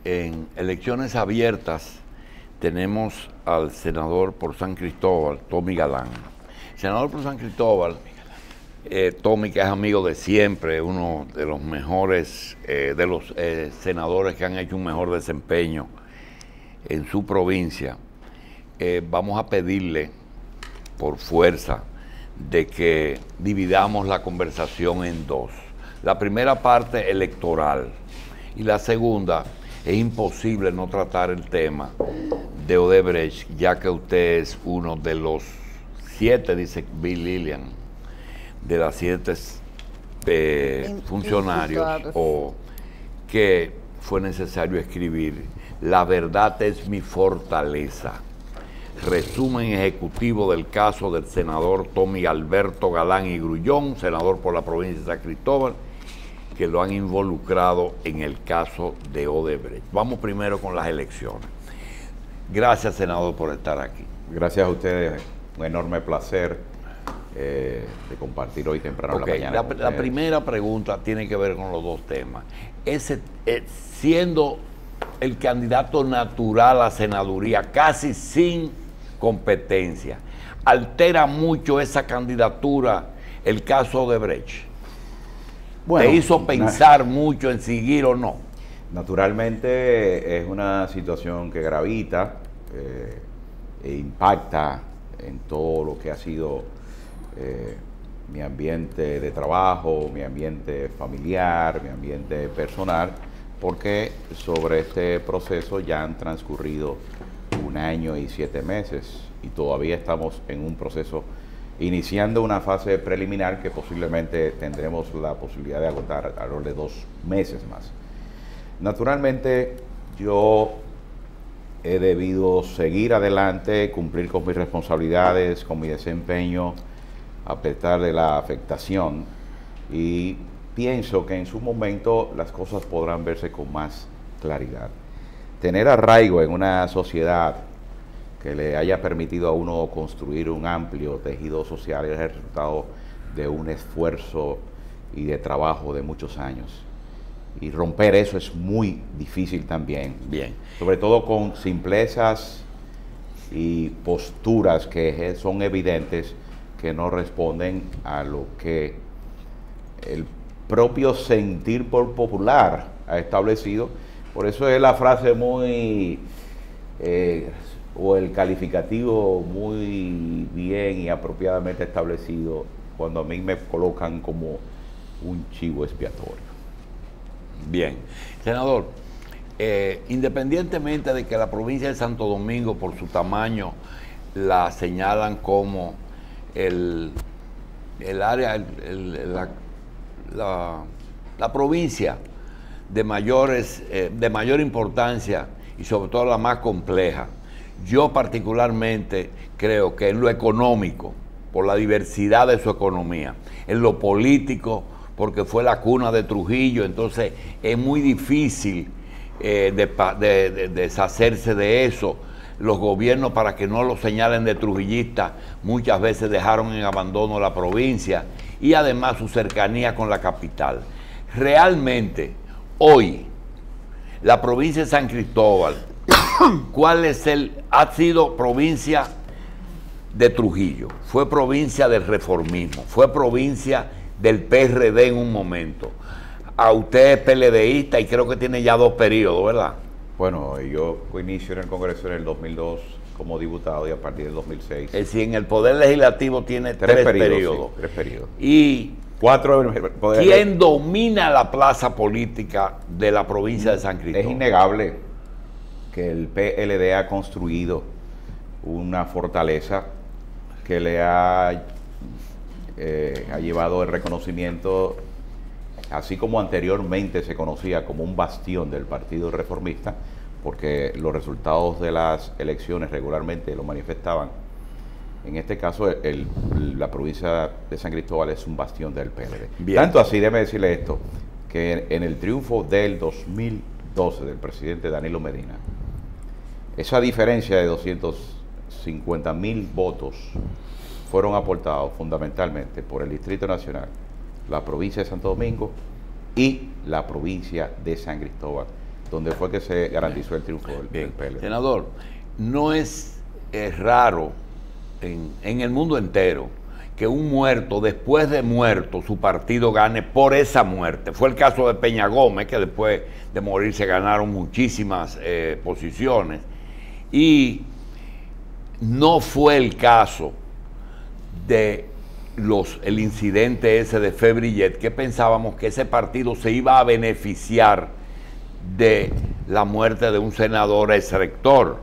en elecciones abiertas tenemos al senador por San Cristóbal, Tommy Galán. Senador por San Cristóbal, Tommy, que es amigo de siempre, uno de los mejores, de los senadores que han hecho un mejor desempeño en su provincia, vamos a pedirle por fuerza de que dividamos la conversación en dos. La primera parte electoral y la segunda, es imposible no tratar el tema de Odebrecht, ya que usted es uno de los 7, dice Bill Lillian, de las 7 funcionarios o que fue necesario escribir "La verdad es mi fortaleza". Resumen ejecutivo del caso del senador Tommy Alberto Galán y Grullón, senador por la provincia de San Cristóbal, que lo han involucrado en el caso de Odebrecht. Vamos primero con las elecciones. Gracias, senador, por estar aquí. Gracias a ustedes, un enorme placer de compartir hoy temprano en la mañana. La primera pregunta tiene que ver con los dos temas. Siendo el candidato natural a la senaduría, casi sin competencia, ¿altera mucho esa candidatura el caso Odebrecht? Bueno, ¿te hizo pensar mucho en seguir o no? Naturalmente es una situación que gravita e impacta en todo lo que ha sido mi ambiente de trabajo, mi ambiente familiar, mi ambiente personal, porque sobre este proceso ya han transcurrido 1 año y 7 meses y todavía estamos en un proceso iniciando una fase preliminar que posiblemente tendremos la posibilidad de agotar alrededor de 2 meses más. Naturalmente, yo he debido seguir adelante, cumplir con mis responsabilidades, con mi desempeño, a pesar de la afectación, y pienso que en su momento las cosas podrán verse con más claridad. Tener arraigo en una sociedad que le haya permitido a uno construir un amplio tejido social es el resultado de un esfuerzo y de trabajo de muchos años. Y romper eso es muy difícil también. Bien. Sobre todo con simplezas y posturas que son evidentes que no responden a lo que el propio sentir popular ha establecido. Por eso es la frase muy... o el calificativo muy bien y apropiadamente establecido cuando a mí me colocan como un chivo expiatorio. Bien. Senador, independientemente de que la provincia de Santo Domingo, por su tamaño, la señalan como el área, la provincia de mayor importancia y sobre todo la más compleja, yo particularmente creo que en lo económico, por la diversidad de su economía, en lo político, porque fue la cuna de Trujillo, entonces es muy difícil deshacerse de eso. Los gobiernos, para que no lo señalen de trujillista, muchas veces dejaron en abandono la provincia y además su cercanía con la capital. Realmente, hoy, la provincia de San Cristóbal, ha sido provincia de Trujillo, fue provincia del reformismo, fue provincia del PRD en un momento. A usted es PLDista y creo que tiene ya 2 periodos, ¿verdad? Bueno, yo inicio en el Congreso en el 2002 como diputado y a partir del 2006. Es decir, en el Poder Legislativo tiene 3 periodos. Sí, 3 periodos. Y 4 ¿quién domina la plaza política de la provincia de San Cristóbal? Es innegable que el PLD ha construido una fortaleza que le ha llevado el reconocimiento, así como anteriormente se conocía como un bastión del Partido Reformista, porque los resultados de las elecciones regularmente lo manifestaban. En este caso, la provincia de San Cristóbal es un bastión del PLD. Bien. Tanto así, déjeme decirle esto, que en el triunfo del 2012 del presidente Danilo Medina, esa diferencia de 250,000 votos fueron aportados fundamentalmente por el Distrito Nacional, la provincia de Santo Domingo y la provincia de San Cristóbal, donde fue que se garantizó el triunfo del PLD. Senador, no es raro en el mundo entero que un muerto, después de muerto, su partido gane por esa muerte. Fue el caso de Peña Gómez, que después de morir se ganaron muchísimas posiciones. Y no fue el caso de el incidente ese de Febrillet, que pensábamos que ese partido se iba a beneficiar de la muerte de un senador exrector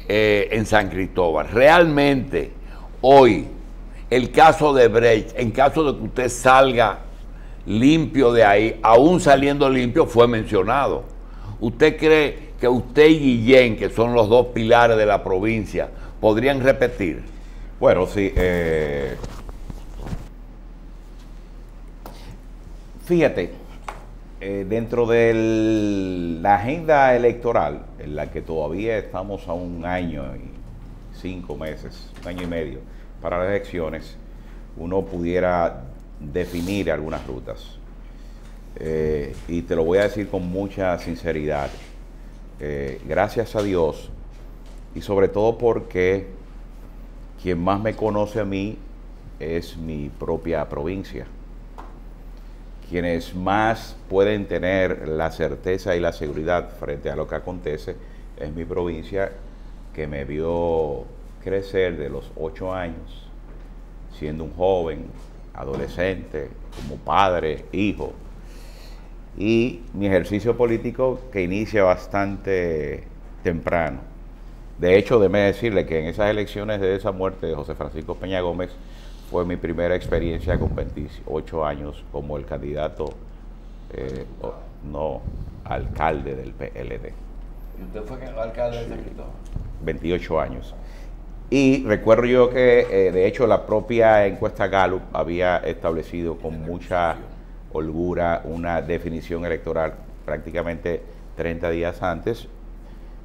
en San Cristóbal. Realmente, hoy, el caso de Brecht, en caso de que usted salga limpio de ahí, aún saliendo limpio, fue mencionado. ¿Usted cree que usted y Guillén, que son los dos pilares de la provincia, podrían repetir? Bueno, sí. Fíjate, dentro de la agenda electoral, en la que todavía estamos a un año y 5 meses, un año y medio, para las elecciones, uno pudiera definir algunas rutas. Y te lo voy a decir con mucha sinceridad. Gracias a Dios, y sobre todo porque quien más me conoce a mí es mi propia provincia. Quienes más pueden tener la certeza y la seguridad frente a lo que acontece es mi provincia, que me vio crecer de los 8 años, siendo un joven, adolescente, como padre, hijo, y mi ejercicio político que inicia bastante temprano. De hecho, déjeme decirle que en esas elecciones de esa muerte de José Francisco Peña Gómez fue mi primera experiencia con 28 años como el candidato, alcalde del PLD. ¿Y usted fue alcalde de San Cristóbal? 28 años. Y recuerdo yo que, de hecho, la propia encuesta Gallup había establecido con mucha holgura una definición electoral prácticamente 30 días antes,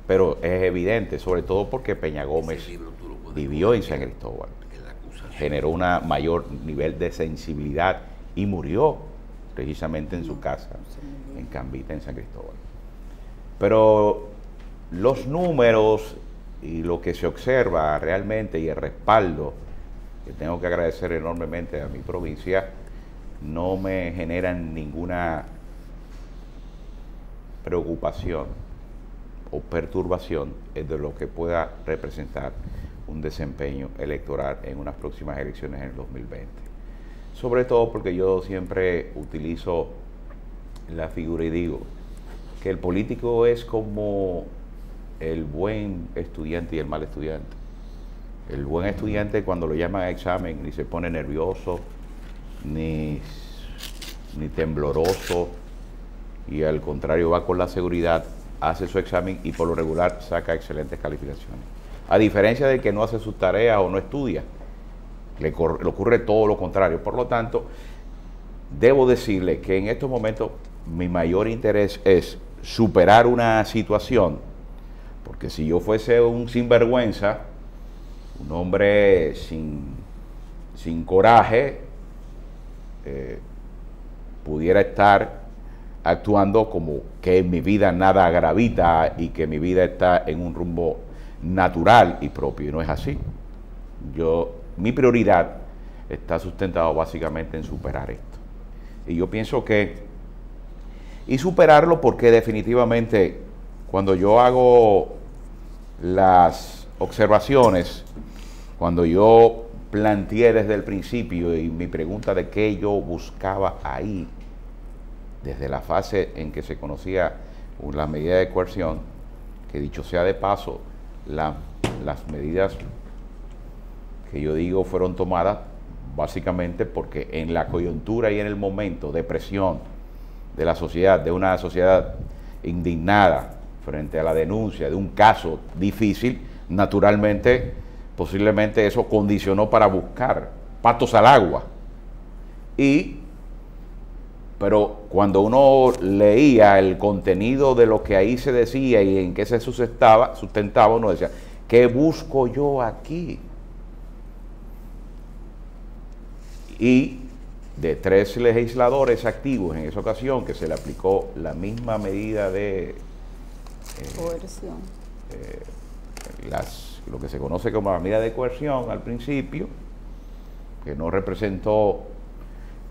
pero es evidente, sobre todo porque Peña Gómez vivió en San Cristóbal, generó un mayor nivel de sensibilidad y murió precisamente en su casa, en Cambita, en San Cristóbal. Pero los números y lo que se observa realmente y el respaldo, que tengo que agradecer enormemente a mi provincia, no me generan ninguna preocupación o perturbación de lo que pueda representar un desempeño electoral en unas próximas elecciones en el 2020. Sobre todo porque yo siempre utilizo la figura y digo que el político es como el buen estudiante y el mal estudiante. El buen estudiante, cuando lo llaman a examen, ni se pone nervioso, ni tembloroso, y al contrario va con la seguridad, hace su examen y por lo regular saca excelentes calificaciones. A diferencia de que no hace sus tareas o no estudia, le ocurre todo lo contrario. Por lo tanto, debo decirle que en estos momentos mi mayor interés es superar una situación, porque si yo fuese un sinvergüenza, un hombre sin coraje, pudiera estar actuando como que en mi vida nada gravita y que mi vida está en un rumbo natural y propio, y no es así. Mi prioridad está sustentada básicamente en superar esto. Y yo pienso y superarlo porque definitivamente cuando yo hago las observaciones, cuando yo planteé desde el principio y mi pregunta de qué yo buscaba ahí, desde la fase en que se conocía la medida de coerción, que dicho sea de paso, las medidas que yo digo fueron tomadas básicamente porque en la coyuntura y en el momento de presión de la sociedad, de una sociedad indignada frente a la denuncia de un caso difícil, naturalmente, posiblemente eso condicionó para buscar patos al agua. Pero cuando uno leía el contenido de lo que ahí se decía y en qué se sustentaba, uno decía, ¿qué busco yo aquí? Y de 3 legisladores activos en esa ocasión, que se le aplicó la misma medida de Coerción. Lo que se conoce como la medida de coerción al principio, que no representó,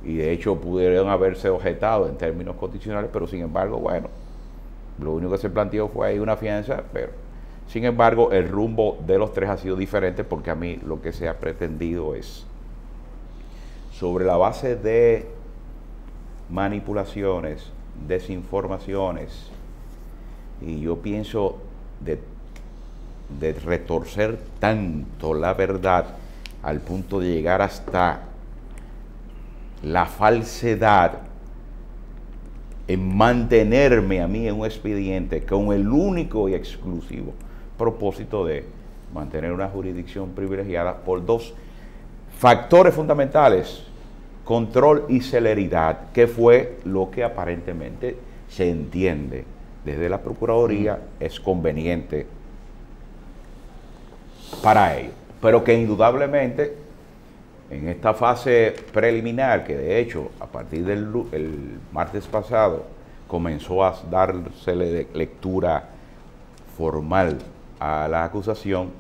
y de hecho pudieron haberse objetado en términos constitucionales, pero sin embargo, bueno, lo único que se planteó fue ahí una fianza, pero sin embargo el rumbo de los tres ha sido diferente, porque a mí lo que se ha pretendido es, sobre la base de manipulaciones, desinformaciones, y yo pienso de retorcer tanto la verdad al punto de llegar hasta la falsedad, en mantenerme a mí en un expediente con el único y exclusivo propósito de mantener una jurisdicción privilegiada por dos factores fundamentales: control y celeridad, que fue lo que aparentemente se entiende desde la Procuraduría es conveniente para ello, pero que indudablemente en esta fase preliminar, que de hecho a partir del el martes pasado comenzó a dársele lectura formal a la acusación,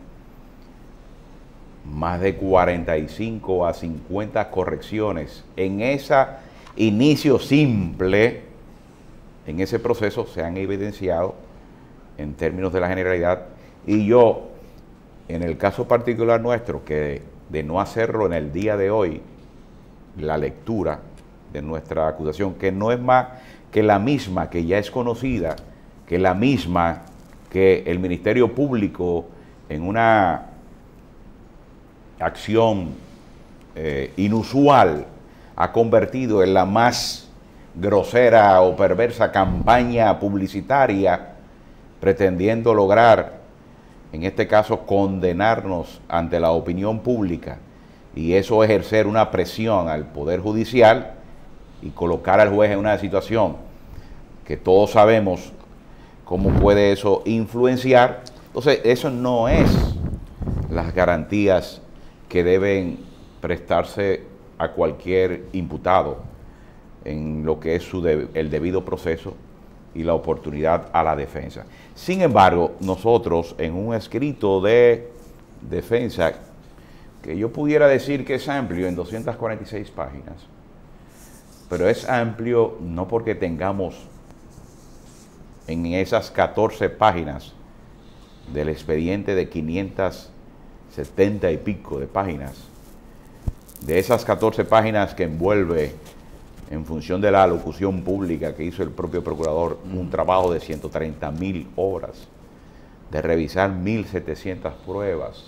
más de 45 a 50 correcciones en ese inicio simple, en ese proceso se han evidenciado en términos de la generalidad, y yo, en el caso particular nuestro, que de no hacerlo en el día de hoy, la lectura de nuestra acusación, que no es más que la misma, que ya es conocida, que la misma que el Ministerio Público en una acción inusual ha convertido en la más grosera o perversa campaña publicitaria, pretendiendo lograr, en este caso, condenarnos ante la opinión pública, y eso ejercer una presión al Poder Judicial y colocar al juez en una situación que todos sabemos cómo puede eso influenciar. Entonces, eso no es las garantías que deben prestarse a cualquier imputado en lo que es el debido proceso y la oportunidad a la defensa. Sin embargo, nosotros en un escrito de defensa, que yo pudiera decir que es amplio, en 246 páginas, pero es amplio no porque tengamos en esas 14 páginas del expediente de 570 y pico de páginas, de esas 14 páginas que envuelve, en función de la alocución pública que hizo el propio procurador, un trabajo de 130.000 horas, de revisar 1.700 pruebas,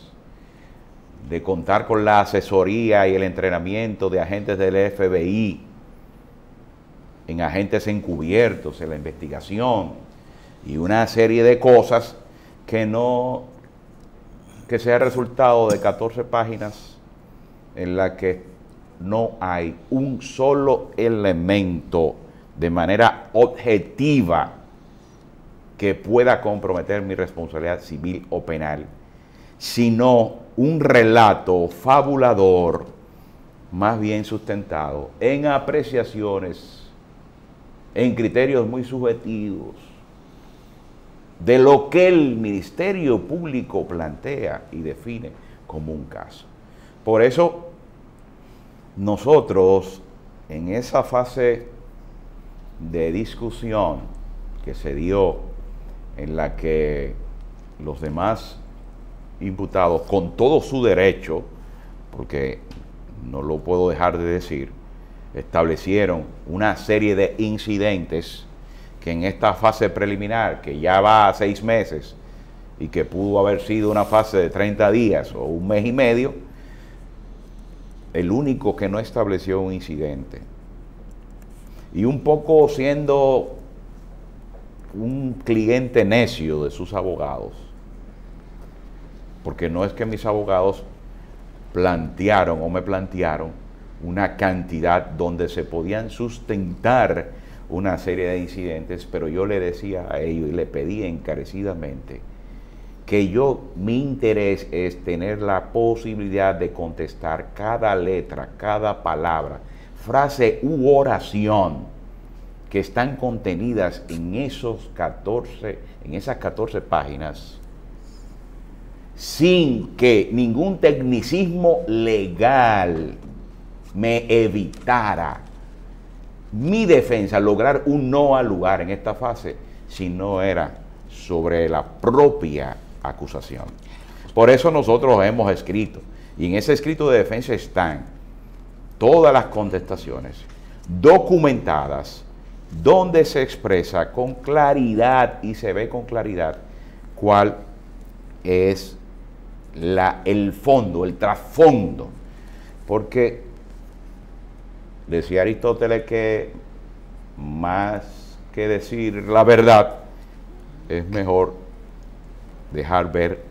de contar con la asesoría y el entrenamiento de agentes del FBI, en agentes encubiertos en la investigación, y una serie de cosas que sea resultado de 14 páginas en la que no hay un solo elemento de manera objetiva que pueda comprometer mi responsabilidad civil o penal, sino un relato fabulador, más bien sustentado en apreciaciones, en criterios muy subjetivos, de lo que el Ministerio Público plantea y define como un caso. Por eso, nosotros, en esa fase de discusión que se dio, en la que los demás imputados, con todo su derecho, porque no lo puedo dejar de decir, establecieron una serie de incidentes que en esta fase preliminar, que ya va a 6 meses y que pudo haber sido una fase de 30 días o un mes y medio, el único que no estableció un incidente, y un poco siendo un cliente necio de sus abogados, porque no es que mis abogados plantearon o me plantearon una cantidad donde se podían sustentar una serie de incidentes, pero yo le decía a ellos y le pedía encarecidamente que mi interés es tener la posibilidad de contestar cada letra, cada palabra, frase u oración que están contenidas en esas 14 páginas, sin que ningún tecnicismo legal me evitara mi defensa lograr un no al lugar en esta fase, si no era sobre la propia acusación. Por eso nosotros hemos escrito, y en ese escrito de defensa están todas las contestaciones documentadas, donde se expresa con claridad y se ve con claridad cuál es el fondo, el trasfondo. Porque decía Aristóteles que más que decir la verdad, es mejor dejar ver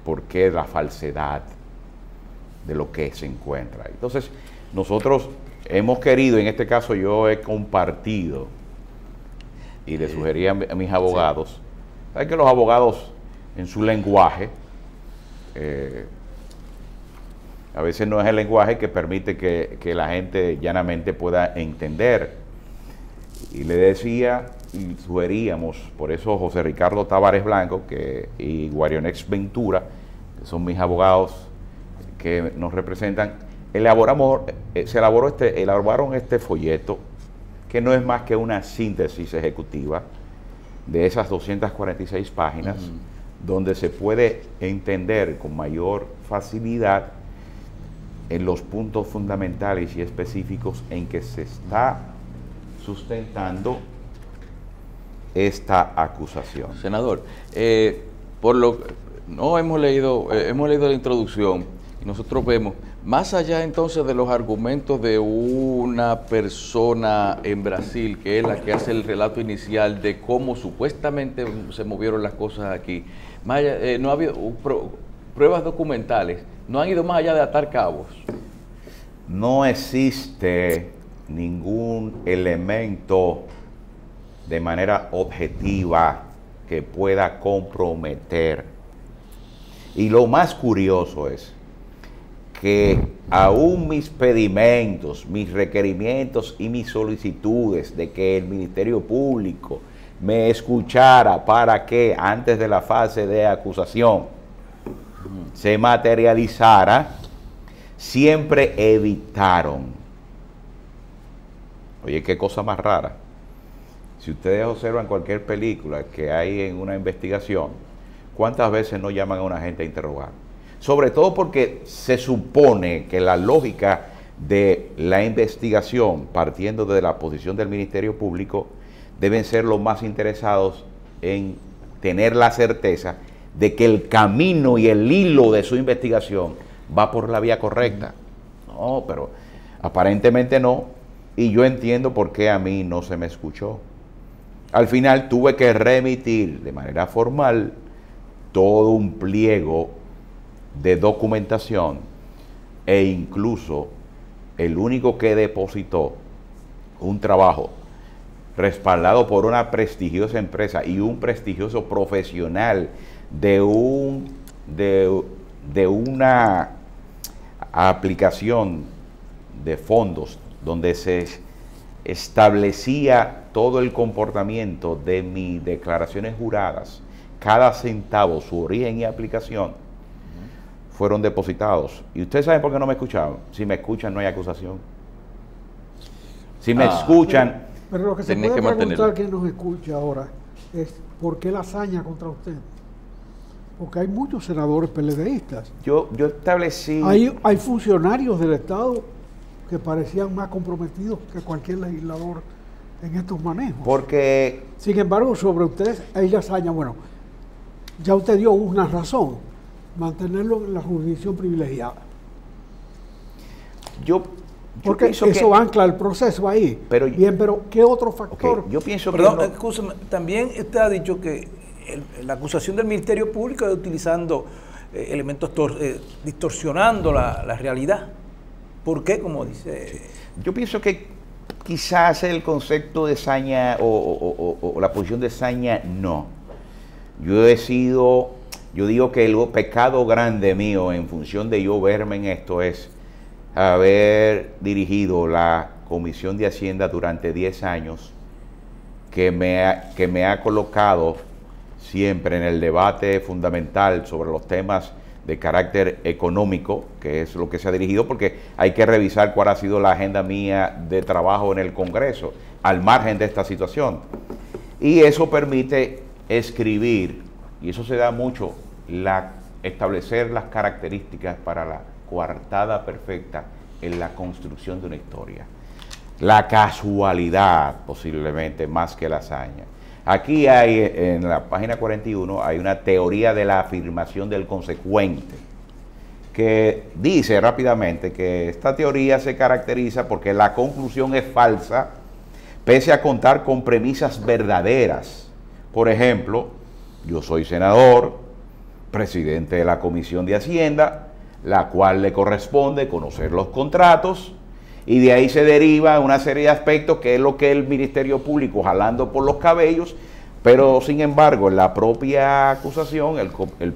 por qué la falsedad de lo que se encuentra. Entonces, nosotros hemos querido, en este caso yo he compartido y le sugerí a mis abogados, ¿saben que los abogados en su lenguaje, a veces no es el lenguaje que permite que la gente llanamente pueda entender? Y le decía y sugeríamos, por eso José Ricardo Tavares Blanco y Guarionex Ventura, que son mis abogados que nos representan, elaboraron este folleto, que no es más que una síntesis ejecutiva de esas 246 páginas, donde se puede entender con mayor facilidad en los puntos fundamentales y específicos en que se está sustentando esta acusación. Senador, no hemos leído la introducción y nosotros vemos, más allá entonces de los argumentos de una persona en Brasil, que es la que hace el relato inicial de cómo supuestamente se movieron las cosas aquí, no ha habido pruebas documentales, no han ido más allá de atar cabos. No existe ningún elemento de manera objetiva que pueda comprometer. Y lo más curioso es que aún mis pedimentos, mis requerimientos y mis solicitudes de que el Ministerio Público me escuchara para que antes de la fase de acusación se materializara, siempre evitaron. Oye, qué cosa más rara. Si ustedes observan cualquier película que hay en una investigación, ¿cuántas veces no llaman a una gente a interrogar? Sobre todo porque se supone que la lógica de la investigación, partiendo de la posición del Ministerio Público, deben ser los más interesados en tener la certeza de que el camino y el hilo de su investigación va por la vía correcta. No, pero aparentemente no, y yo entiendo por qué a mí no se me escuchó. Al final tuve que remitir de manera formal todo un pliego de documentación, e incluso el único que depositó un trabajo respaldado por una prestigiosa empresa y un prestigioso profesional de una aplicación de fondos donde se establecía todo el comportamiento de mis declaraciones juradas, cada centavo, su origen y aplicación, fueron depositados. ¿Y ustedes saben por qué no me escucharon? Si me escuchan, no hay acusación. Si me escuchan... Pero lo que se puede preguntar, que nos escucha ahora, es ¿por qué la hazaña contra usted? Porque hay muchos senadores PLDistas. Yo establecí... Hay funcionarios del Estado que parecían más comprometidos que cualquier legislador en estos manejos. Porque... Sin embargo, sobre ustedes hay la hazaña. Bueno, ya usted dio una razón, mantenerlo en la jurisdicción privilegiada. Porque eso ancla el proceso ahí. Pero, bien, pero ¿qué otro factor? Okay, yo pienso Perdón, que... Escúchame, también usted ha dicho que la acusación del Ministerio Público es utilizando elementos distorsionando la realidad. ¿Por qué? Como dice... Yo pienso que quizás el concepto de saña o la posición de saña, no. Yo digo que el pecado grande mío en función de yo verme en esto es haber dirigido la Comisión de Hacienda durante 10 años que me ha colocado siempre en el debate fundamental sobre los temas de carácter económico, que es lo que se ha dirigido, porque hay que revisar cuál ha sido la agenda mía de trabajo en el Congreso, al margen de esta situación. Y eso permite escribir, y eso se da mucho, establecer las características para la coartada perfecta en la construcción de una historia. La casualidad, posiblemente, más que la hazaña. Aquí hay, en la página 41, hay una teoría de la afirmación del consecuente, que dice rápidamente que esta teoría se caracteriza porque la conclusión es falsa, pese a contar con premisas verdaderas. Por ejemplo, yo soy senador, presidente de la Comisión de Hacienda, la cual le corresponde conocer los contratos, y de ahí se deriva una serie de aspectos que es lo que el Ministerio Público jalando por los cabellos, pero sin embargo en la propia acusación el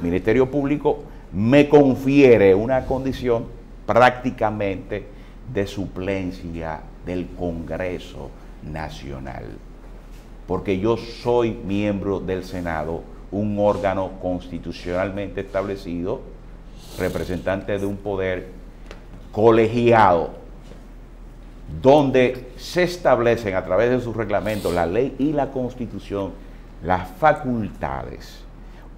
Ministerio Público me confiere una condición prácticamente de suplencia del Congreso Nacional, porque yo soy miembro del Senado, un órgano constitucionalmente establecido, representante de un poder colegiado, donde se establecen a través de sus reglamentos, la ley y la Constitución, las facultades.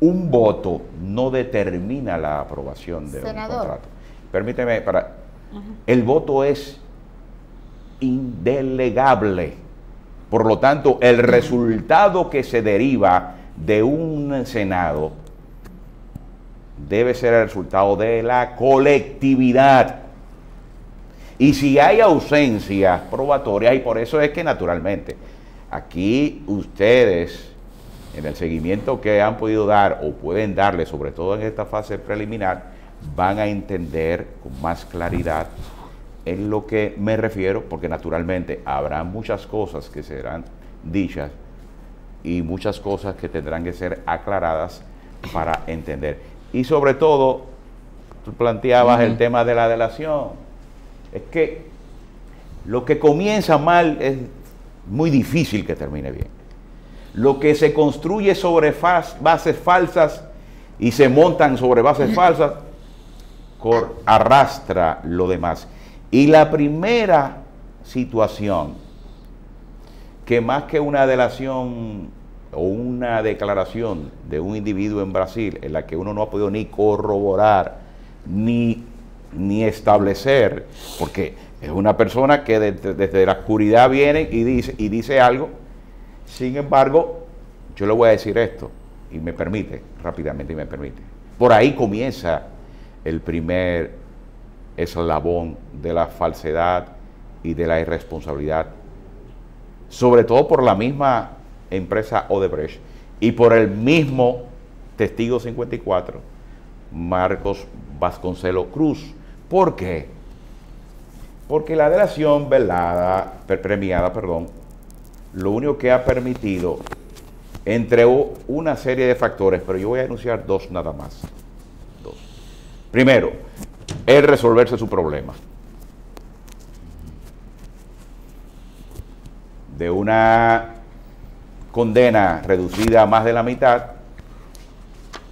Un voto no determina la aprobación de un contrato. Permíteme, el voto es indelegable. Por lo tanto, el resultado que se deriva de un Senado debe ser el resultado de la colectividad. Y si hay ausencias probatorias, y por eso es que naturalmente aquí ustedes, en el seguimiento que han podido dar o pueden darle, sobre todo en esta fase preliminar, van a entender con más claridad en lo que me refiero, porque naturalmente habrá muchas cosas que serán dichas y muchas cosas que tendrán que ser aclaradas para entender. Y sobre todo, tú planteabas el tema de la delación. Es que lo que comienza mal es muy difícil que termine bien. Lo que se construye sobre bases falsas y se montan sobre bases falsas, arrastra lo demás. Y la primera situación, que más que una delación o una declaración de un individuo en Brasil, en la que uno no ha podido ni corroborar, ni establecer, porque es una persona que desde la oscuridad viene y dice algo. Sin embargo, yo le voy a decir esto, y me permite, rápidamente, y me permite. Por ahí comienza el primer eslabón de la falsedad y de la irresponsabilidad, sobre todo por la misma empresa Odebrecht y por el mismo testigo 54, Marcos Vasconcelos Cruz. ¿Por qué? Porque la delación premiada, lo único que ha permitido, entre una serie de factores, pero yo voy a enunciar dos nada más. Dos. Primero, es resolverse su problema. De una condena reducida a más de la mitad,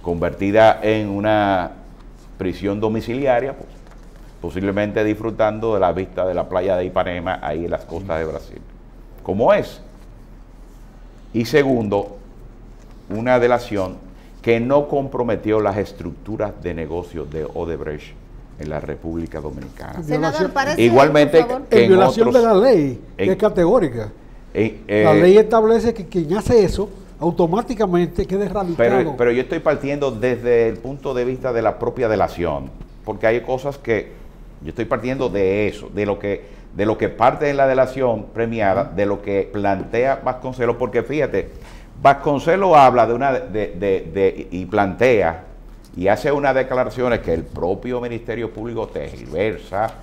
convertida en una prisión domiciliaria, pues, posiblemente disfrutando de la vista de la playa de Ipanema, ahí en las costas de Brasil, como es. Y segundo, una delación que no comprometió las estructuras de negocios de Odebrecht en la República Dominicana. Senador, igualmente que en violación de la ley, que es categórica. La ley establece que quien hace eso automáticamente queda erradicado. Pero yo estoy partiendo desde el punto de vista de la propia delación, porque hay cosas que yo estoy partiendo de eso, de lo que parte en la delación premiada, de lo que plantea Vasconcelos, porque fíjate, Vasconcelos habla y plantea y hace unas declaraciones que el propio Ministerio Público tergiversa.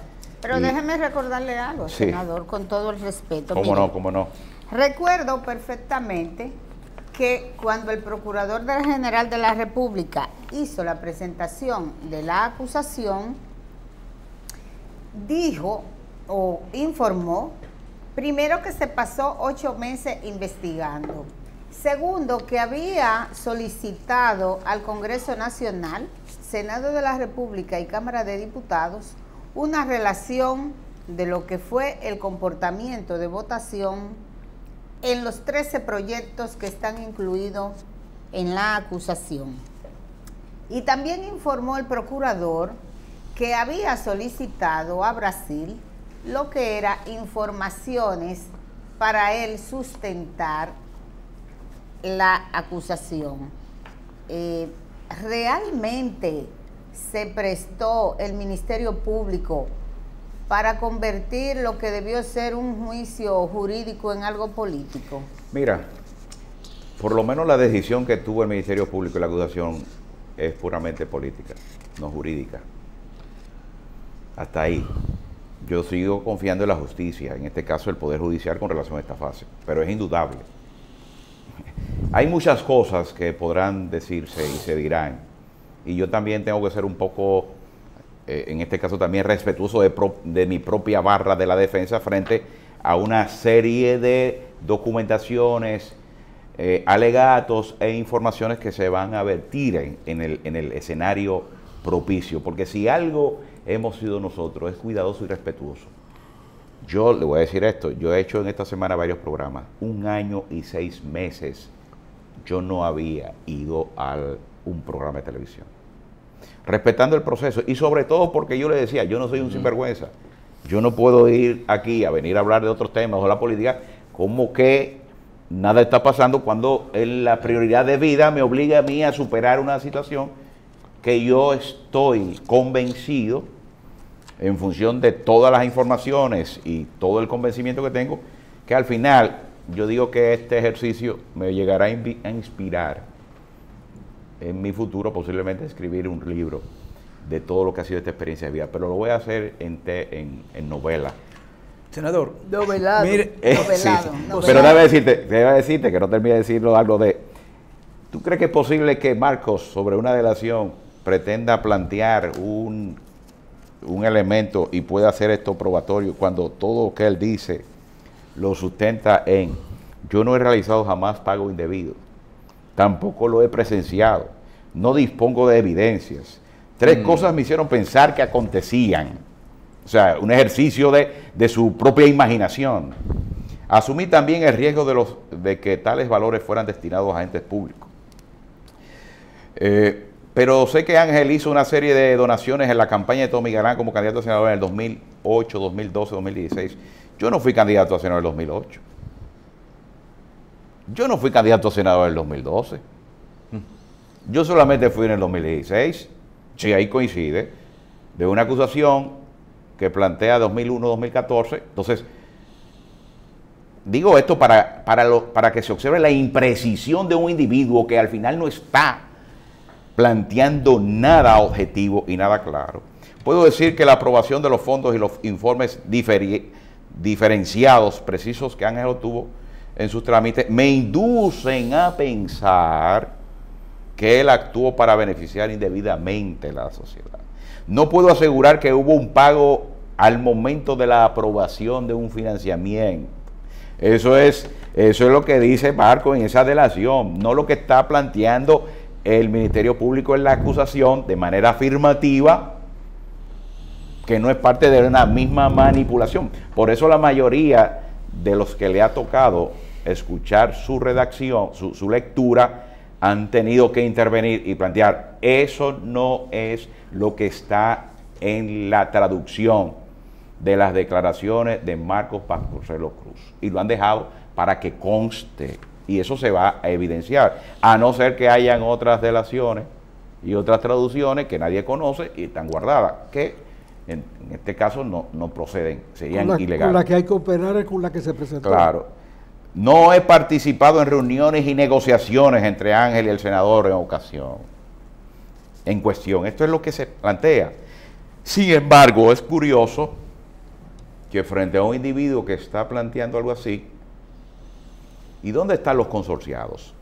Pero déjeme recordarle algo, sí, senador, con todo el respeto. ¿Cómo no? Recuerdo perfectamente que cuando el Procurador General de la República hizo la presentación de la acusación, dijo o informó Primero, que se pasó 8 meses investigando. Segundo, que había solicitado al Congreso Nacional, Senado de la República y Cámara de Diputados una relación de lo que fue el comportamiento de votación en los 13 proyectos que están incluidos en la acusación. Y también informó el procurador que había solicitado a Brasil lo que era informaciones para él sustentar la acusación. ¿Realmente se prestó el Ministerio Público para convertir lo que debió ser un juicio jurídico en algo político? Mira, por lo menos la decisión que tuvo el Ministerio Público y la acusación es puramente política, no jurídica. Hasta ahí. Yo sigo confiando en la justicia, en este caso el Poder Judicial con relación a esta fase, pero es indudable. Hay muchas cosas que podrán decirse y se dirán, y yo también tengo que ser un poco, en este caso también respetuoso de mi propia barra de la defensa frente a una serie de documentaciones, alegatos e informaciones que se van a vertir en el escenario propicio, porque si algo hemos sido nosotros es cuidadoso y respetuoso. Yo le voy a decir esto, yo he hecho en esta semana varios programas, 1 año y 6 meses yo no había ido a un programa de televisión, respetando el proceso y sobre todo porque yo le decía, yo no soy un sinvergüenza, yo no puedo ir aquí a venir a hablar de otros temas o la política como que nada está pasando cuando la prioridad de vida me obliga a mí a superar una situación que yo estoy convencido, en función de todas las informaciones y todo el convencimiento que tengo, que al final yo digo que este ejercicio me llegará a inspirar en mi futuro, posiblemente escribir un libro de todo lo que ha sido esta experiencia de vida, pero lo voy a hacer en novela. Senador, novelado, mire, novelado, sí. novelado. Pero déjame decirte que no termine de decirlo algo de... ¿Tú crees que es posible que Marcos, sobre una delación, pretenda plantear un elemento y pueda hacer esto probatorio cuando todo lo que él dice lo sustenta en: yo no he realizado jamás pago indebido, tampoco lo he presenciado, no dispongo de evidencias, 3 cosas me hicieron pensar que acontecían? O sea, un ejercicio de su propia imaginación. Asumí también el riesgo de que tales valores fueran destinados a entes públicos. Pero sé que Ángel hizo una serie de donaciones en la campaña de Tommy Galán como candidato a senador en el 2008, 2012, 2016. Yo no fui candidato a senador en el 2008. Yo no fui candidato a senador en el 2012. Yo solamente fui en el 2016. Sí, ahí coincide, de una acusación que plantea 2001-2014. Entonces, digo esto para que se observe la imprecisión de un individuo que al final no está planteando nada objetivo y nada claro. Puedo decir que la aprobación de los fondos y los informes diferenciados, precisos que Ángel obtuvo en sus trámites, me inducen a pensar que él actuó para beneficiar indebidamente a la sociedad. No puedo asegurar que hubo un pago al momento de la aprobación de un financiamiento. Eso es lo que dice Marco en esa delación, no lo que está planteando el Ministerio Público en la acusación de manera afirmativa, que no es parte de una misma manipulación. Por eso la mayoría de los que le ha tocado escuchar su redacción, su lectura, han tenido que intervenir y plantear: eso no es lo que está en la traducción de las declaraciones de Marcos Vasconcelos Cruz. Y lo han dejado para que conste. Y eso se va a evidenciar, a no ser que hayan otras delaciones y otras traducciones que nadie conoce y están guardadas, que en este caso no proceden, serían ilegales. Con la que hay que operar es con la que se presentó. Claro. No he participado en reuniones y negociaciones entre Ángel y el senador en ocasión, en cuestión. Esto es lo que se plantea. Sin embargo, es curioso que frente a un individuo que está planteando algo así, ¿y dónde están los consorciados?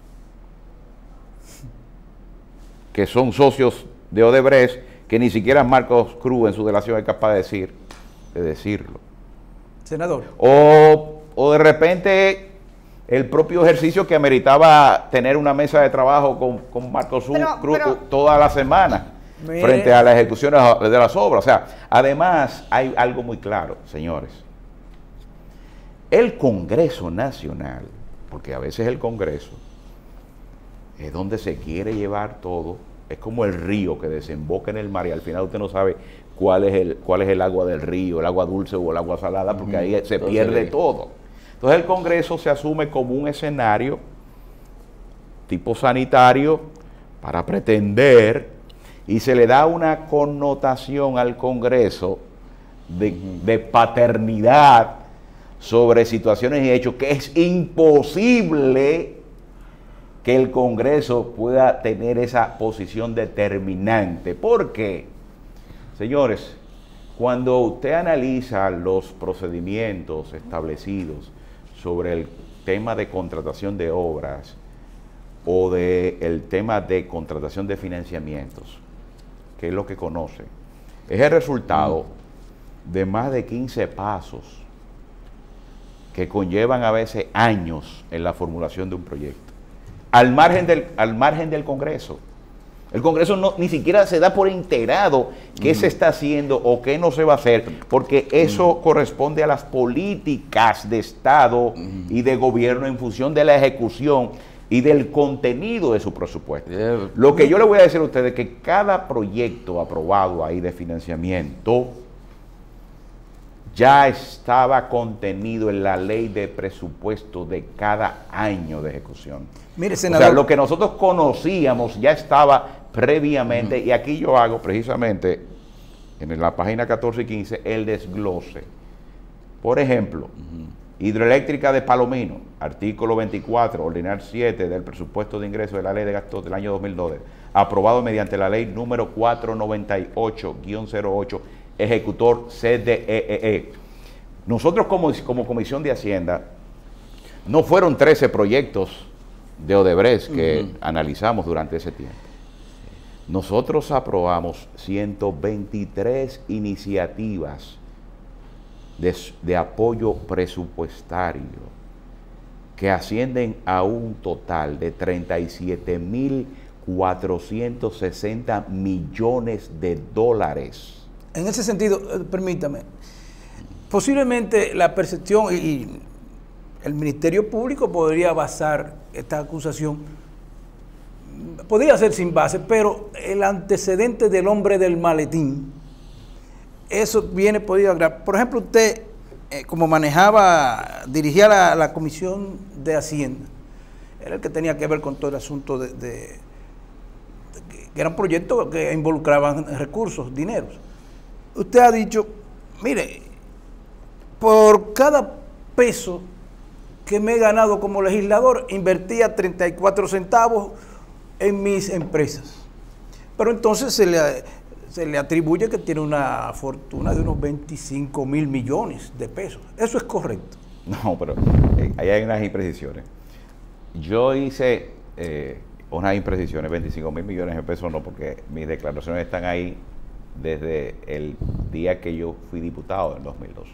Que son socios de Odebrecht, que ni siquiera Marcos Cruz en su delación es capaz de decirlo. Senador. O de repente el propio ejercicio que ameritaba tener una mesa de trabajo con Marcos Cruz toda la semana frente a las ejecuciones de las obras. O sea, además hay algo muy claro, señores. El Congreso Nacional, porque a veces el Congreso es donde se quiere llevar todo, es como el río que desemboca en el mar y al final usted no sabe cuál es el agua del río, el agua dulce o el agua salada, porque ahí se pierde todo. Entonces el Congreso se asume como un escenario tipo sanitario para pretender, y se le da una connotación al Congreso de paternidad sobre situaciones y hechos que es imposible que el Congreso pueda tener esa posición determinante. ¿Por qué? Señores, cuando usted analiza los procedimientos establecidos sobre el tema de contratación de obras o el tema de contratación de financiamientos, que es lo que conoce, es el resultado de más de 15 pasos que conllevan a veces años en la formulación de un proyecto. Al margen del Congreso. El Congreso ni siquiera se da por enterado qué se está haciendo o qué no se va a hacer, porque eso corresponde a las políticas de Estado y de gobierno en función de la ejecución y del contenido de su presupuesto. Lo que yo le voy a decir a ustedes es que cada proyecto aprobado ahí de financiamiento ya estaba contenido en la ley de presupuesto de cada año de ejecución. Mire, senador, o sea, lo que nosotros conocíamos ya estaba previamente, y aquí yo hago precisamente en la página 14 y 15 el desglose. Por ejemplo, hidroeléctrica de Palomino, artículo 24, ordenanza 7 del presupuesto de ingresos de la ley de gastos del año 2012, aprobado mediante la ley número 498-08, ejecutor CDEE. Nosotros como Comisión de Hacienda, no fueron 13 proyectos de Odebrecht que analizamos durante ese tiempo. Nosotros aprobamos 123 iniciativas de apoyo presupuestario que ascienden a un total de 37.460 millones de dólares. En ese sentido, permítame, posiblemente la percepción y el Ministerio Público podría basar esta acusación, podría ser sin base, pero el antecedente del hombre del maletín, eso podría agregar. Por ejemplo, usted, como dirigía la Comisión de Hacienda, era el que tenía que ver con todo el asunto que eran proyectos que involucraban recursos, dineros. Usted ha dicho, mire, por cada peso que me he ganado como legislador, invertía 34 centavos en mis empresas. Pero entonces se le atribuye que tiene una fortuna de unos 25 mil millones de pesos. ¿Eso es correcto? No, pero ahí hay unas imprecisiones. Yo hice unas imprecisiones, 25 mil millones de pesos no, porque mis declaraciones están ahí desde el día que yo fui diputado en 2002.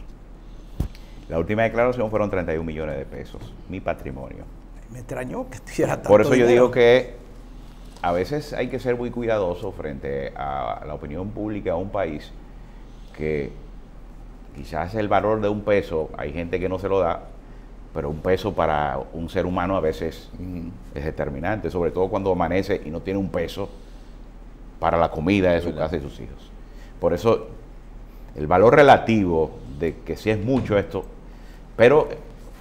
La última declaración fueron 31 millones de pesos, mi patrimonio. Me extrañó que estuviera tanto Por eso yo dinero. digo que a veces hay que ser muy cuidadoso frente a la opinión pública de un país, que quizás el valor de un peso, hay gente que no se lo da, pero un peso para un ser humano a veces es determinante, sobre todo cuando amanece y no tiene un peso para la comida de su casa y sus hijos. Por eso el valor relativo de que sí es mucho esto, pero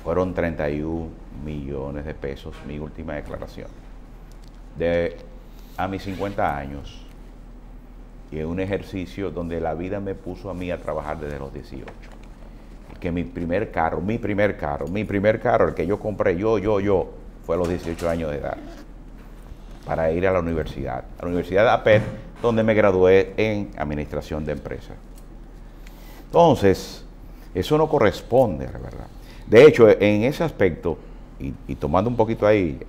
fueron 31 millones de pesos mi última declaración. A mis 50 años, y en un ejercicio donde la vida me puso a mí a trabajar desde los 18. Que mi primer carro, el que yo compré fue a los 18 años de edad, para ir a la universidad de APET, donde me gradué en Administración de Empresas. Entonces, eso no corresponde, ¿verdad? De hecho, en ese aspecto, y tomando un poquito ahí,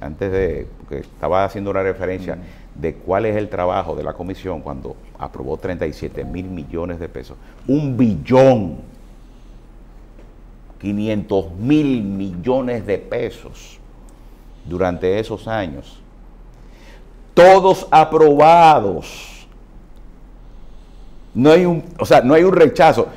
porque estaba haciendo una referencia de cuál es el trabajo de la comisión cuando aprobó 37 mil millones de pesos, 1 billón 500.000 millones de pesos durante esos años. Todos aprobados. No hay un rechazo.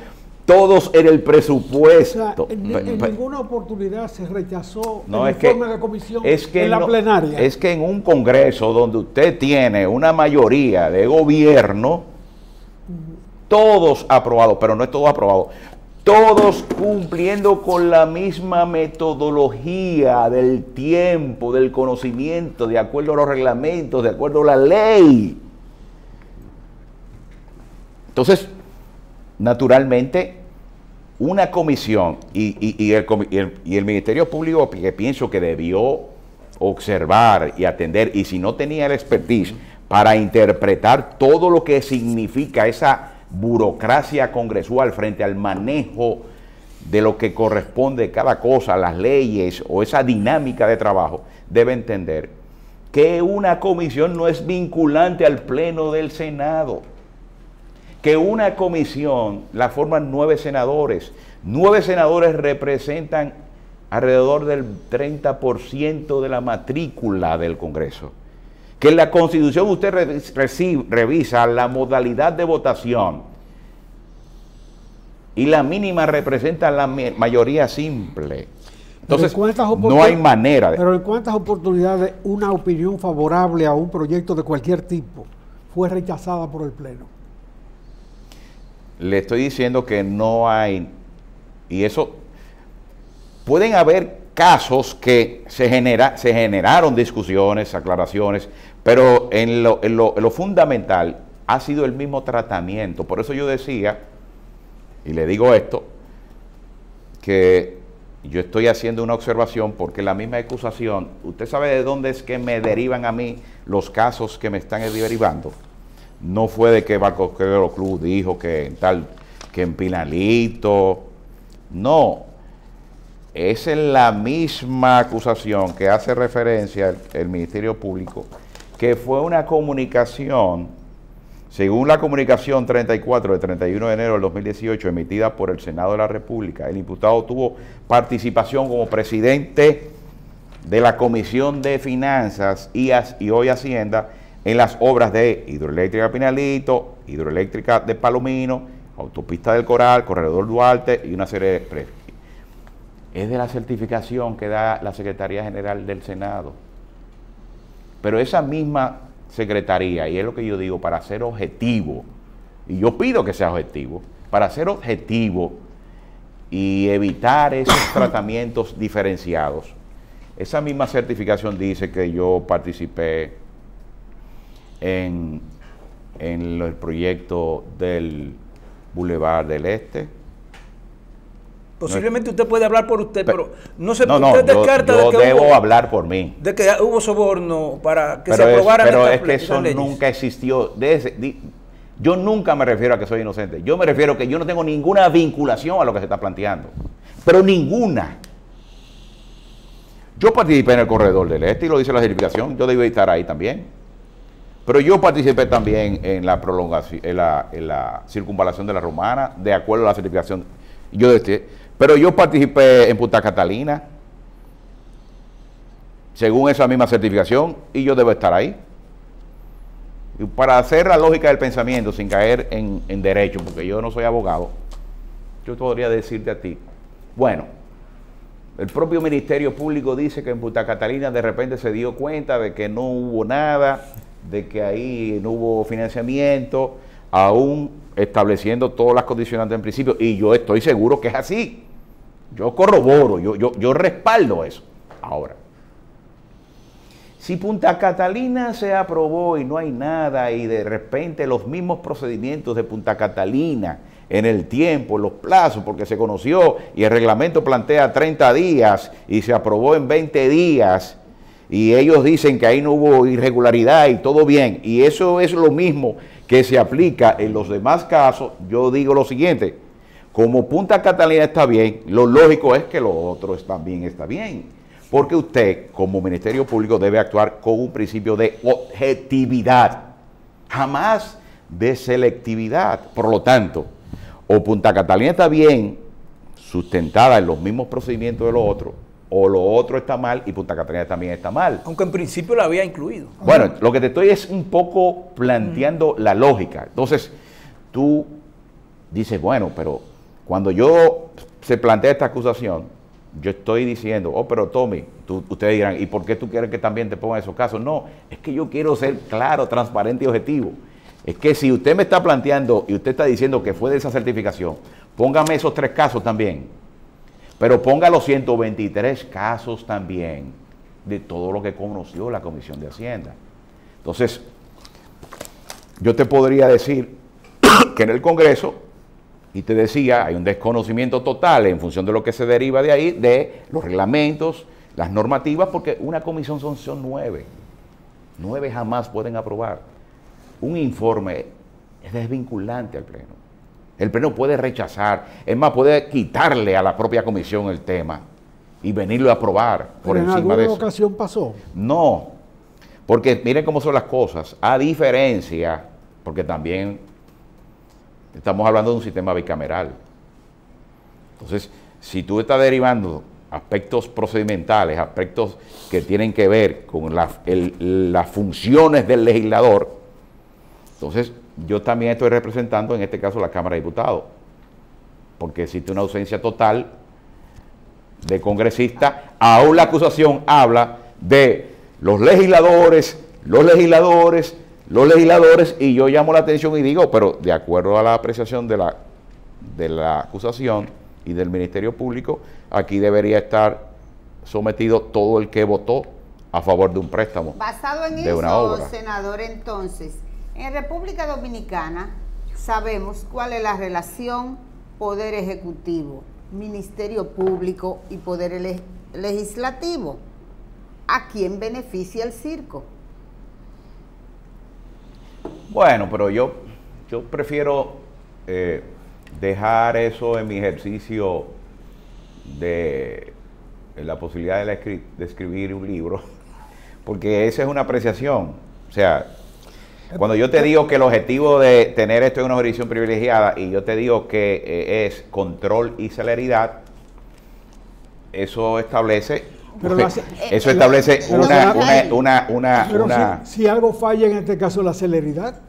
Todos en el presupuesto. O sea, en ninguna oportunidad se rechazó no, el informe de comisión en la plenaria. Es que en un Congreso donde usted tiene una mayoría de gobierno, todos aprobados, pero no es todo aprobado, todos cumpliendo con la misma metodología del tiempo, del conocimiento, de acuerdo a los reglamentos, de acuerdo a la ley. Entonces, naturalmente, una comisión y el Ministerio Público, que pienso que debió observar y atender, y si no tenía el expertise para interpretar todo lo que significa esa burocracia congresual frente al manejo de lo que corresponde cada cosa, las leyes o esa dinámica de trabajo, debe entender que una comisión no es vinculante al Pleno del Senado. Que una comisión la forman 9 senadores. 9 senadores representan alrededor del 30% de la matrícula del Congreso. Que en la Constitución usted revisa la modalidad de votación y la mínima representa la mayoría simple. Entonces, no hay manera de... Pero ¿en cuántas oportunidades una opinión favorable a un proyecto de cualquier tipo fue rechazada por el Pleno? Le estoy diciendo que no hay, y eso, pueden haber casos que se generaron discusiones, aclaraciones, pero en lo fundamental ha sido el mismo tratamiento. Por eso yo decía, y le digo esto, que yo estoy haciendo una observación porque la misma acusación, ¿usted sabe de dónde es que me derivan a mí los casos que me están derivando? No fue de que Barcoquero Club dijo que en Pinalito. No. Es en la misma acusación que hace referencia el Ministerio Público, que fue una comunicación, según la comunicación 34 de 31 de enero del 2018, emitida por el Senado de la República. El imputado tuvo participación como presidente de la Comisión de Finanzas y hoy Hacienda en las obras de Hidroeléctrica Pinalito, Hidroeléctrica de Palomino, Autopista del Coral, Corredor Duarte y una serie de... Es de la certificación que da la Secretaría General del Senado. Pero esa misma Secretaría, y es lo que yo digo, para ser objetivo, y yo pido que sea objetivo, para ser objetivo y evitar esos tratamientos diferenciados, esa misma certificación dice que yo participé en el proyecto del Boulevard del Este. Posiblemente usted puede hablar por usted, pero no se usted descarta yo de que debo hablar por mí. De que hubo soborno para que se aprobaran pero es que eso nunca existió. Yo nunca me refiero a que soy inocente. Yo me refiero a que yo no tengo ninguna vinculación a lo que se está planteando. Pero ninguna. Yo participé en el Corredor del Este y lo dice la certificación. Yo debí estar ahí también. Pero yo participé también en la prolongación, en la circunvalación de la Romana, de acuerdo a la certificación. Pero yo participé en Punta Catalina, según esa misma certificación, y yo debo estar ahí. Y para hacer la lógica del pensamiento, sin caer en derecho, porque yo no soy abogado, yo podría decirte a ti, bueno, el propio Ministerio Público dice que en Punta Catalina de repente se dio cuenta de que no hubo nada, de que ahí no hubo financiamiento, aún estableciendo todas las condicionantes en principio, y yo estoy seguro que es así. Yo corroboro, yo respaldo eso. Ahora, si Punta Catalina se aprobó y no hay nada, y de repente los mismos procedimientos de Punta Catalina en el tiempo, en los plazos, porque se conoció y el reglamento plantea 30 días y se aprobó en 20 días, y ellos dicen que ahí no hubo irregularidad y todo bien, y eso es lo mismo que se aplica en los demás casos, yo digo lo siguiente: como Punta Catalina está bien, lo lógico es que lo otro también está bien, porque usted como Ministerio Público debe actuar con un principio de objetividad, jamás de selectividad. Por lo tanto, o Punta Catalina está bien, sustentada en los mismos procedimientos de lo otro, o lo otro está mal y Punta Catalina también está mal. Aunque en principio la había incluido. Bueno, lo que te estoy es un poco planteando la lógica. Entonces, tú dices, bueno, pero cuando se plantea esta acusación, yo estoy diciendo, oh, pero Tommy, ustedes dirán, ¿y por qué tú quieres que también te pongan esos casos? No, es que yo quiero ser claro, transparente y objetivo. Es que si usted me está planteando y usted está diciendo que fue de esa certificación, póngame esos 3 casos también. Pero ponga los 123 casos también de todo lo que conoció la Comisión de Hacienda. Entonces, yo te podría decir que en el Congreso, y te decía, hay un desconocimiento total en función de lo que se deriva de ahí, de los reglamentos, las normativas, porque una comisión son 9. 9 jamás pueden aprobar. Un informe es desvinculante al Pleno. El Pleno puede rechazar, es más, puede quitarle a la propia comisión el tema y venirlo a aprobar por encima de eso. ¿En alguna ocasión pasó? No, porque miren cómo son las cosas. A diferencia, porque también estamos hablando de un sistema bicameral. Entonces, si tú estás derivando aspectos procedimentales, aspectos que tienen que ver con las funciones del legislador, entonces yo también estoy representando en este caso la Cámara de Diputados, porque existe una ausencia total de congresistas. Aún la acusación habla de los legisladores, y yo llamo la atención y digo, pero de acuerdo a la apreciación de la acusación y del Ministerio Público, aquí debería estar sometido todo el que votó a favor de un préstamo. Basado en de una eso, obra. senador, entonces, en República Dominicana sabemos cuál es la relación Poder Ejecutivo, Ministerio Público y Poder Legislativo. ¿A quién beneficia el circo? Bueno, pero yo prefiero dejar eso en mi ejercicio de la posibilidad de escribir un libro, porque esa es una apreciación. O sea, cuando yo te digo que el objetivo de tener esto es una jurisdicción privilegiada y yo te digo que es control y celeridad, eso establece si algo falla en este caso la celeridad.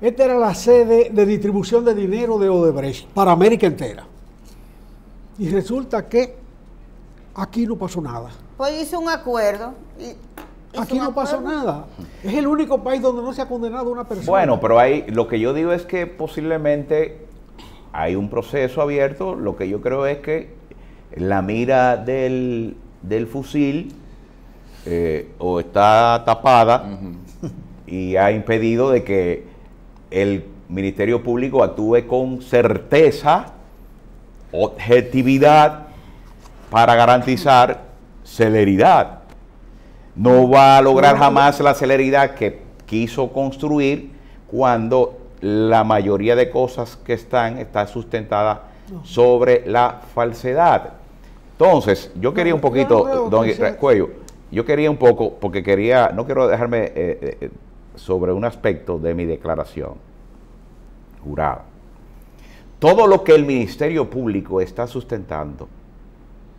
Esta era la sede de distribución de dinero de Odebrecht para América entera. Y resulta que aquí no pasó nada. Pues hizo un acuerdo. Aquí no pasó nada. Es el único país donde no se ha condenado a una persona. Bueno, pero lo que yo digo es que posiblemente hay un proceso abierto. Lo que yo creo es que la mira del fusil o está tapada y ha impedido de que el Ministerio Público actúe con certeza, objetividad, para garantizar celeridad. No va a lograr jamás la celeridad que quiso construir cuando la mayoría de cosas que está sustentada sobre la falsedad. Entonces, yo quería un poquito, don Cuello, yo quería un poco, porque no quiero dejarme sobre un aspecto de mi declaración jurada. Todo lo que el Ministerio Público está sustentando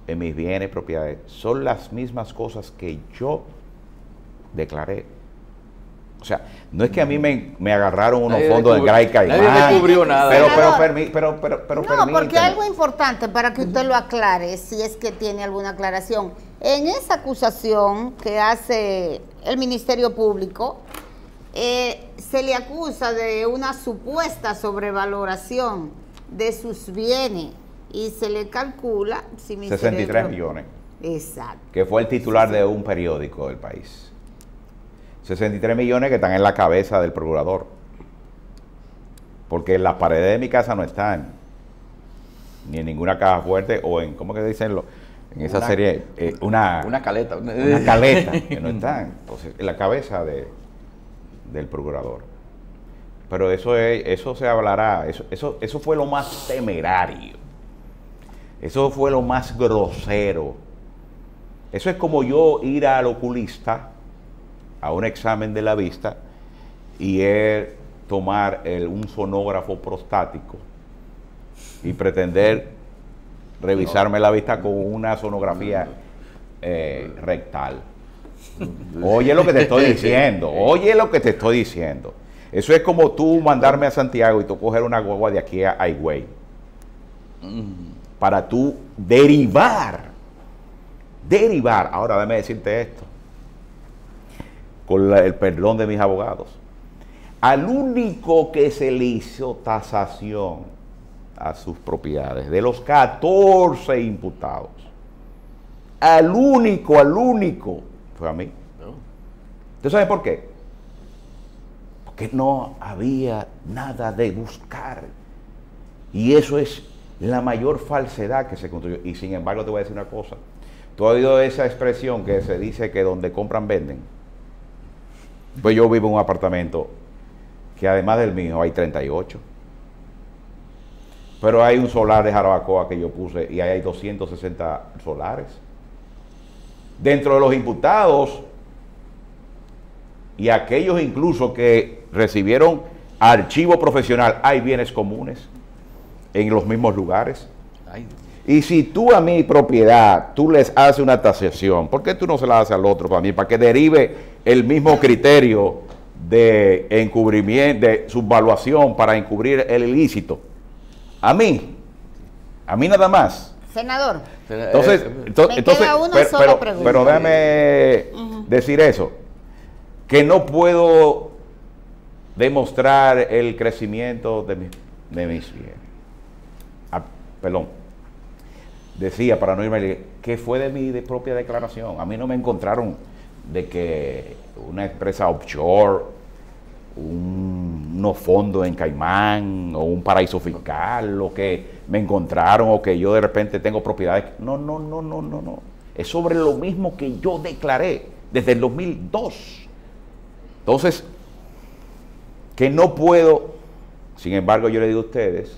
en mis bienes y propiedades son las mismas cosas que yo declaré. O sea, no es que a mí me agarraron unos fondos de Gray Caimán. Nadie descubrió nada. Pero no, porque algo importante para que usted lo aclare, si es que tiene alguna aclaración. En esa acusación que hace el Ministerio Público, se le acusa de una supuesta sobrevaloración de sus bienes y se le calcula 63 millones. Exacto. Que fue el titular de un periódico del país. 63 millones que están en la cabeza del procurador. Porque en las paredes de mi casa no están. Ni en ninguna caja fuerte o en, ¿cómo que dicen? En esa serie, una caleta. Una caleta, que no están. Entonces, en la cabeza del procurador. Pero eso se hablará, eso fue lo más temerario. Eso fue lo más grosero. Eso es como yo ir al oculista a un examen de la vista y él tomar un sonógrafo prostático y pretender revisarme la vista con una sonografía rectal. Oye lo que te estoy diciendo, oye lo que te estoy diciendo. Eso es como tú mandarme a Santiago y tú coger una guagua de aquí a Higüey para tú derivar. Ahora déjame decirte esto, con el perdón de mis abogados. Al único que se le hizo tasación a sus propiedades, de los 14 imputados, al único, fue a mí. ¿Usted sabe por qué? Porque no había nada de buscar. Y eso es la mayor falsedad que se construyó. Y sin embargo te voy a decir una cosa. ¿Tú has oído esa expresión que se dice que donde compran venden? Pues yo vivo en un apartamento que además del mío hay 38. Pero hay un solar de Jarabacoa que yo puse y ahí hay 260 solares. Dentro de los imputados y aquellos incluso que recibieron archivo profesional, hay bienes comunes en los mismos lugares. Y si tú a mi propiedad, tú les haces una tasación, ¿por qué tú no se la haces al otro para mí? Para que derive el mismo criterio de encubrimiento, de subvaluación para encubrir el ilícito. A mí nada más. Senador. Entonces, pero déjame decir eso, que no puedo demostrar el crecimiento de mis bienes. Perdón. Decía, para no irme, que fue de mi propia declaración. A mí no me encontraron de que una empresa offshore, unos fondos en Caimán o un paraíso fiscal, lo que me encontraron o que yo de repente tengo propiedades. No. Es sobre lo mismo que yo declaré desde el 2002. Entonces, que no puedo, sin embargo, yo le digo a ustedes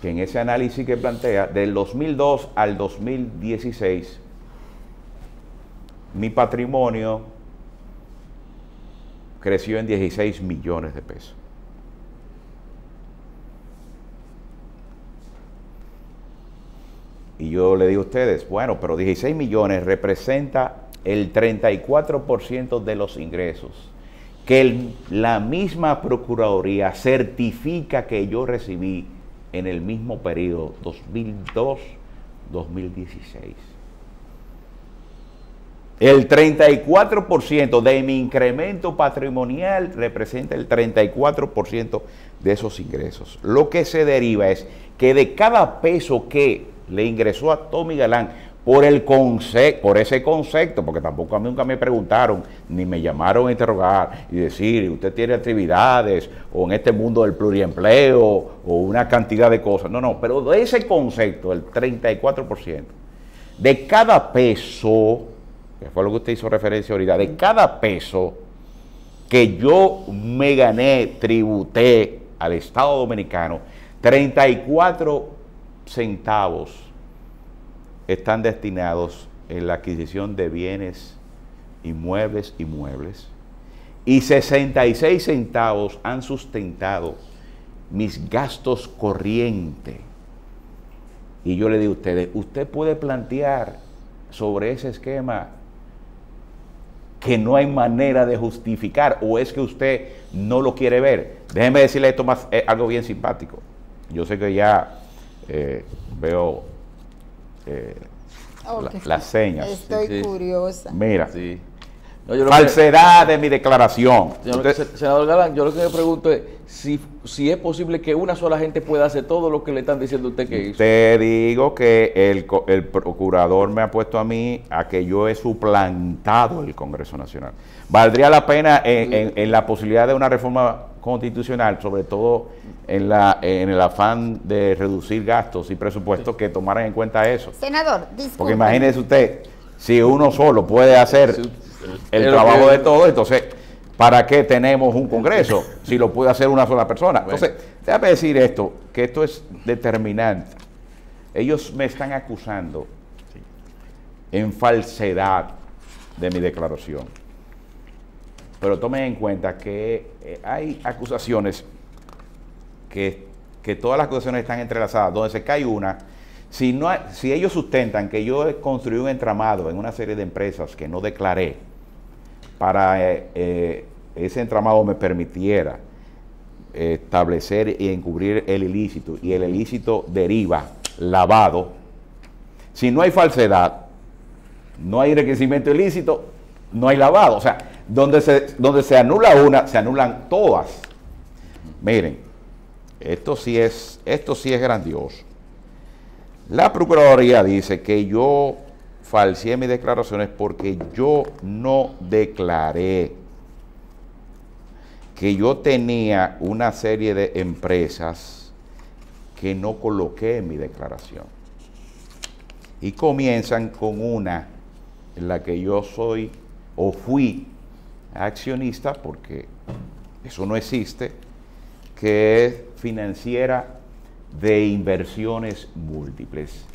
que en ese análisis que plantea, del 2002 al 2016, mi patrimonio creció en 16 millones de pesos. Y yo le digo a ustedes, bueno, pero 16 millones representa el 34% de los ingresos que la misma Procuraduría certifica que yo recibí en el mismo periodo 2002-2016. El 34% de mi incremento patrimonial representa el 34% de esos ingresos. Lo que se deriva es que de cada peso que le ingresó a Tommy Galán por ese concepto, porque tampoco a mí nunca me preguntaron, ni me llamaron a interrogar y decir, usted tiene actividades, o en este mundo del pluriempleo, o una cantidad de cosas. No, pero de ese concepto, el 34%, de cada peso, que fue lo que usted hizo referencia ahorita, de cada peso que yo me gané, tributé al Estado Dominicano, 34 centavos están destinados en la adquisición de bienes inmuebles y muebles, y 66 centavos han sustentado mis gastos corrientes. Y yo le digo a ustedes, usted puede plantear sobre ese esquema que no hay manera de justificar, o es que usted no lo quiere ver. Déjeme decirle esto más, algo bien simpático. Yo sé que ya veo las señas. Estoy curiosa. Mira, No, falsedad de mi declaración. Senador Galán, yo lo que me pregunto es si es posible que una sola gente pueda hacer todo lo que le están diciendo a usted que hizo. Te digo que el procurador me ha puesto a mí a que yo he suplantado el Congreso Nacional. Valdría la pena en la posibilidad de una reforma constitucional, sobre todo en el afán de reducir gastos y presupuestos, que tomaran en cuenta eso. Senador, disculpe. Porque imagínese usted, si uno solo puede hacer el trabajo de todo, entonces, ¿para qué tenemos un Congreso si lo puede hacer una sola persona? Entonces, déjame decir esto, que esto es determinante. Ellos me están acusando en falsedad de mi declaración. Pero tomen en cuenta que hay acusaciones que que todas las acusaciones están entrelazadas, donde se cae una, si ellos sustentan que yo he construido un entramado en una serie de empresas que no declaré, para ese entramado me permitiera establecer y encubrir el ilícito, y el ilícito deriva lavado, si no hay falsedad, no hay enriquecimiento ilícito, no hay lavado. O sea, donde se anula una, se anulan todas. Miren, esto sí es grandioso. La Procuraduría dice que yo falseé mis declaraciones porque yo no declaré que yo tenía una serie de empresas que no coloqué en mi declaración. Y comienzan con una en la que yo soy o fui accionista, porque eso no existe, que es Financiera de Inversiones Múltiples,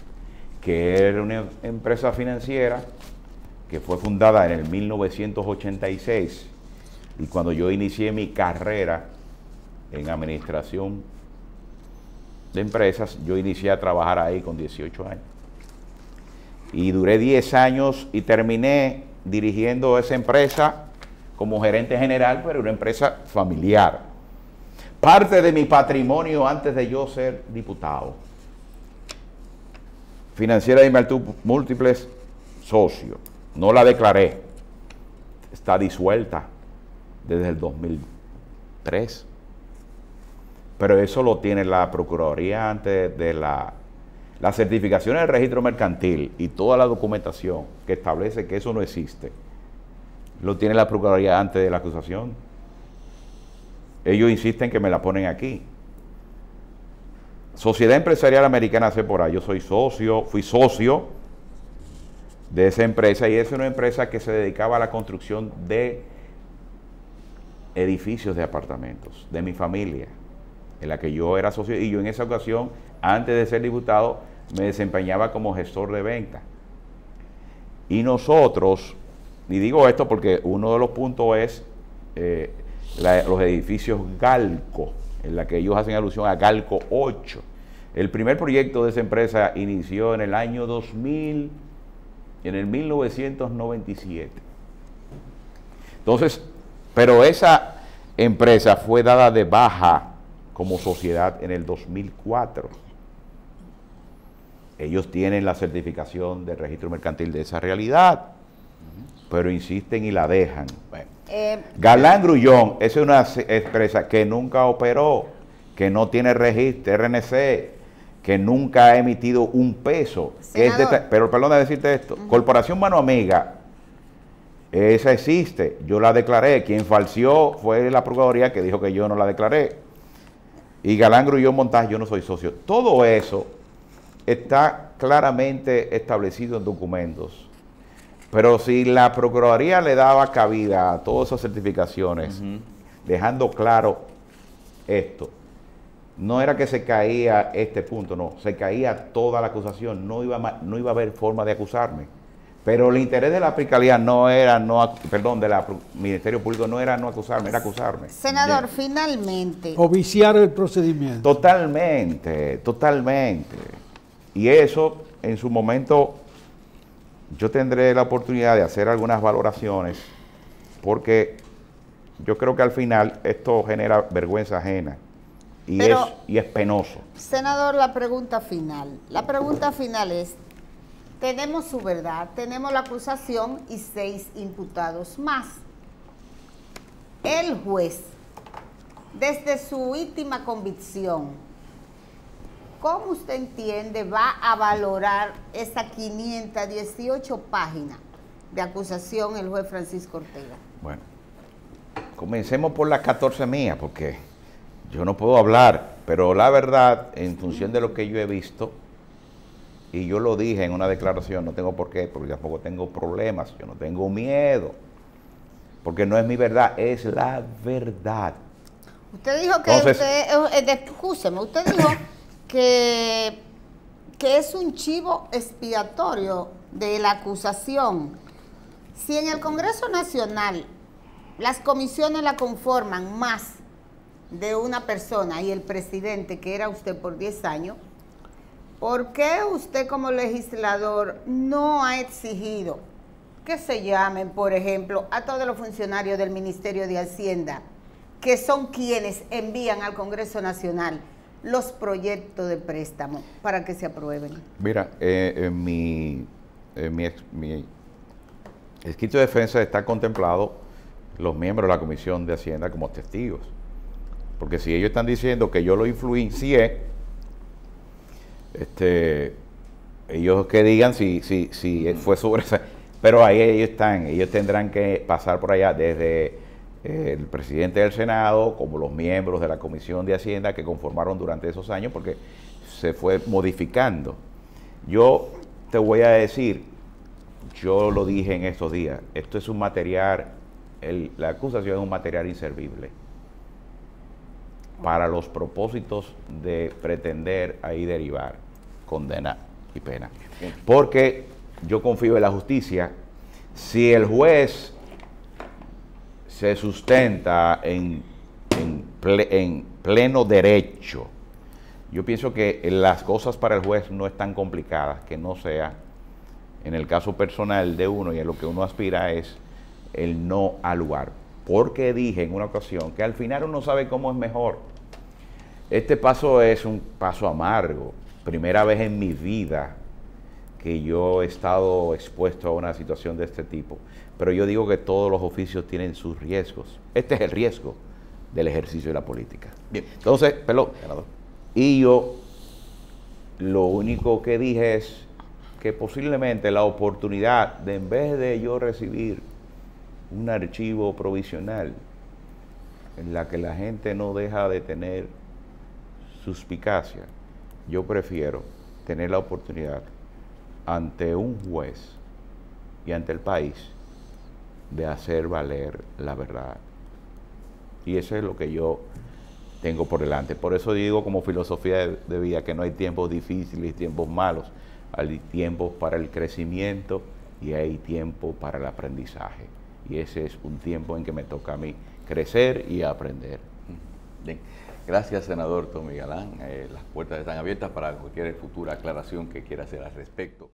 que era una empresa financiera que fue fundada en el 1986, y cuando yo inicié mi carrera en administración de empresas, yo inicié a trabajar ahí con 18 años. Y duré 10 años y terminé dirigiendo esa empresa como gerente general, pero una empresa familiar. Parte de mi patrimonio antes de yo ser diputado. Financiera de Inversiones Múltiples, socio. No la declaré. Está disuelta desde el 2003. Pero eso lo tiene la Procuraduría antes de la certificación del registro mercantil y toda la documentación que establece que eso no existe. Lo tiene la Procuraduría antes de la acusación. Ellos insisten que me la ponen aquí. Sociedad Empresarial Americana Sephora, yo fui socio de esa empresa, y es una empresa que se dedicaba a la construcción de edificios de apartamentos de mi familia, en la que yo era socio, y yo en esa ocasión, antes de ser diputado, me desempeñaba como gestor de venta. Y nosotros, y digo esto porque uno de los puntos es los edificios Galco, en la que ellos hacen alusión a Galco 8. El primer proyecto de esa empresa inició en el año 2000, en el 1997. Entonces, pero esa empresa fue dada de baja como sociedad en el 2004. Ellos tienen la certificación del registro mercantil de esa realidad, pero insisten y la dejan. Bueno. Galán Grullón, esa es una empresa que nunca operó, que no tiene registro, RNC, que nunca ha emitido un peso. Pero perdón de decirte esto, Corporación Mano Amiga, esa existe, yo la declaré, quien falseó fue la Procuraduría que dijo que yo no la declaré. Y Galán Grullón Montaje, yo no soy socio. Todo eso está claramente establecido en documentos. Pero si la Procuraduría le daba cabida a todas esas certificaciones, dejando claro esto, no era que se caía este punto, no, se caía toda la acusación, no iba a haber forma de acusarme. Pero el interés de la Fiscalía del Ministerio Público no era no acusarme, era acusarme. Senador, finalmente. O viciar el procedimiento. Totalmente. Y eso, en su momento, yo tendré la oportunidad de hacer algunas valoraciones, porque yo creo que al final esto genera vergüenza ajena y es penoso. Senador, la pregunta final. La pregunta final es, tenemos su verdad, tenemos la acusación y 6 imputados más. El juez, desde su última convicción, ¿cómo usted entiende va a valorar esas 518 páginas de acusación el juez Francisco Ortega? Bueno, comencemos por las 14 mías, porque yo no puedo hablar, pero la verdad, en función de lo que yo he visto, y yo lo dije en una declaración, no tengo por qué, porque tampoco tengo problemas, yo no tengo miedo, porque no es mi verdad, es la verdad. Usted dijo que usted dijo que es un chivo expiatorio de la acusación. Si en el Congreso Nacional las comisiones la conforman más de una persona y el presidente, que era usted por 10 años, ¿por qué usted como legislador no ha exigido que se llamen, por ejemplo, a todos los funcionarios del Ministerio de Hacienda, que son quienes envían al Congreso Nacional los proyectos de préstamo para que se aprueben? Mira, en mi escrito de defensa está contemplado los miembros de la Comisión de Hacienda como testigos. Porque si ellos están diciendo que yo lo influencié, ellos que digan si fue sobre esa... Pero ahí ellos tendrán que pasar por allá desde el presidente del Senado, como los miembros de la Comisión de Hacienda que conformaron durante esos años, porque se fue modificando. Yo te voy a decir, yo lo dije en estos días, esto es un material, la acusación es un material inservible para los propósitos de pretender ahí derivar condena y pena. Porque yo confío en la justicia. Si el juez se sustenta en pleno derecho, yo pienso que las cosas para el juez no están complicadas, que no sea en el caso personal de uno y en lo que uno aspira es el no al lugar. Porque dije en una ocasión que al final uno sabe cómo es mejor. Este paso es un paso amargo. Primera vez en mi vida que yo he estado expuesto a una situación de este tipo. Pero yo digo que todos los oficios tienen sus riesgos. Este es el riesgo del ejercicio de la política. Bien, entonces, y yo lo único que dije es que posiblemente la oportunidad de, en vez de yo recibir un archivo provisional en la que la gente no deja de tener suspicacia, yo prefiero tener la oportunidad ante un juez y ante el país de hacer valer la verdad. Y eso es lo que yo tengo por delante. Por eso digo como filosofía de vida que no hay tiempos difíciles y tiempos malos. Hay tiempos para el crecimiento y hay tiempo para el aprendizaje. Y ese es un tiempo en que me toca a mí crecer y aprender. Bien. Gracias, senador Tommy Galán. Las puertas están abiertas para cualquier futura aclaración que quiera hacer al respecto.